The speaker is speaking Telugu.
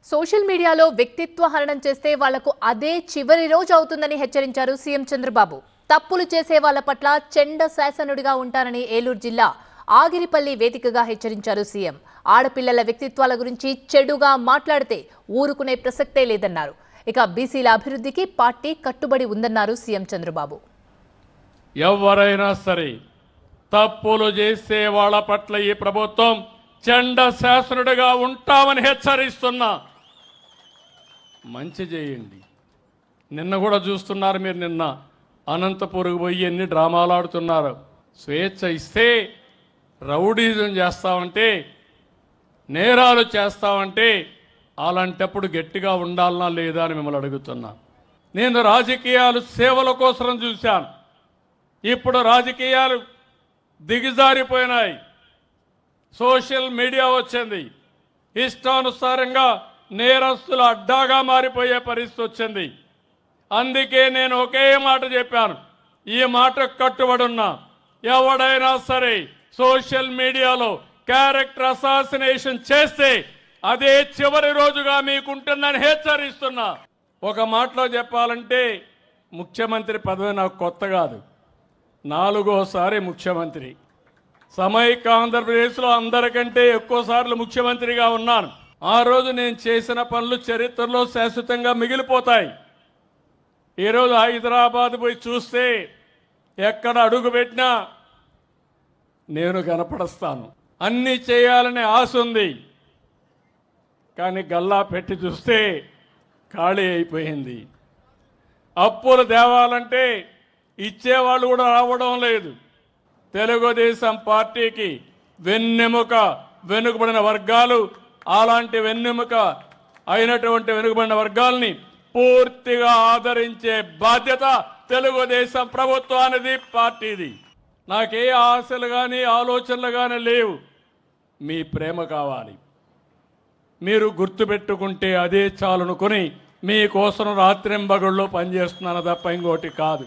సోషల్ మీడియాలో వ్యక్తిత్వ హననం చేస్తే వాళ్లకు అదే చివరి రోజు అవుతుందని హెచ్చరించారు సీఎం చంద్రబాబు. తప్పులు చేసే వాళ్ల పట్ల చెండ శాసనుడిగా ఉంటారని ఏలూరు జిల్లా ఆగిరిపల్లి వేదికగా హెచ్చరించారు సీఎం. ఆడపిల్లల వ్యక్తిత్వాల గురించి చెడుగా మాట్లాడితే ఊరుకునే ప్రసక్తే లేదన్నారు. ఇక బీసీల అభివృద్ధికి పార్టీ కట్టుబడి ఉందన్నారు సీఎం చంద్రబాబు. ఎవరైనా సరే తప్పులు చేసే వాళ్ళ పట్ల ఈ ప్రభుత్వం చెండ శాసనుడిగా ఉంటామని హెచ్చరిస్తున్నా. మంచి చేయండి. నిన్న కూడా చూస్తున్నారు మీరు. నిన్న అనంతపురం పోయి ఎన్ని డ్రామాలు ఆడుతున్నారు. స్వేచ్ఛ ఇస్తే రౌడీజం చేస్తామంటే, నేరాలు చేస్తామంటే అలాంటప్పుడు గట్టిగా ఉండాలనా లేదా అని మిమ్మల్ని అడుగుతున్నా. నేను రాజకీయాలు సేవల కోసం చూశాను. ఇప్పుడు రాజకీయాలు దిగజారిపోయినాయి. సోషల్ మీడియా వచ్చింది. ఇష్టానుసారంగా నేరస్తుల అడ్డాగా మారిపోయే పరిస్థితి వచ్చింది. అందుకే నేను ఒకే మాట చెప్పాను, ఈ మాట కట్టుబడి ఉన్నా. ఎవడైనా సరే సోషల్ మీడియాలో క్యారెక్టర్ అసాసినేషన్ చేస్తే అదే చివరి రోజుగా మీకుంటుందని హెచ్చరిస్తున్నా. ఒక మాటలో చెప్పాలంటే, ముఖ్యమంత్రి పదవి నాకు కొత్త కాదు. 4వ ముఖ్యమంత్రి. సమైక్య ఆంధ్రప్రదేశ్లో అందరికంటే ఎక్కువ సార్లు ముఖ్యమంత్రిగా ఉన్నాను. ఆ రోజు నేను చేసిన పనులు చరిత్రలో శాశ్వతంగా మిగిలిపోతాయి. ఈరోజు హైదరాబాద్ పోయి చూస్తే ఎక్కడ అడుగు పెట్టినా నేను కనపడస్తాను. అన్నీ చేయాలనే ఆశ ఉంది. కానీ గల్లా పెట్టి చూస్తే ఖాళీ అయిపోయింది. అప్పులు తేవాలంటే ఇచ్చేవాళ్ళు కూడా రావడం లేదు. తెలుగుదేశం పార్టీకి వెనుకబడిన వర్గాలు, అలాంటి వెనుకబడిన వర్గాల్ని పూర్తిగా ఆదరించే బాధ్యత తెలుగుదేశం ప్రభుత్వానిది, పార్టీది. నాకే ఆశలు కానీ ఆలోచనలు కానీ లేవు. మీ ప్రేమ కావాలి. మీరు గుర్తుపెట్టుకుంటే అదే చాలనుకొని మీకోసం రాత్రింబగళ్ళు పనిచేస్తున్నాను తప్ప ఇంకోటి కాదు.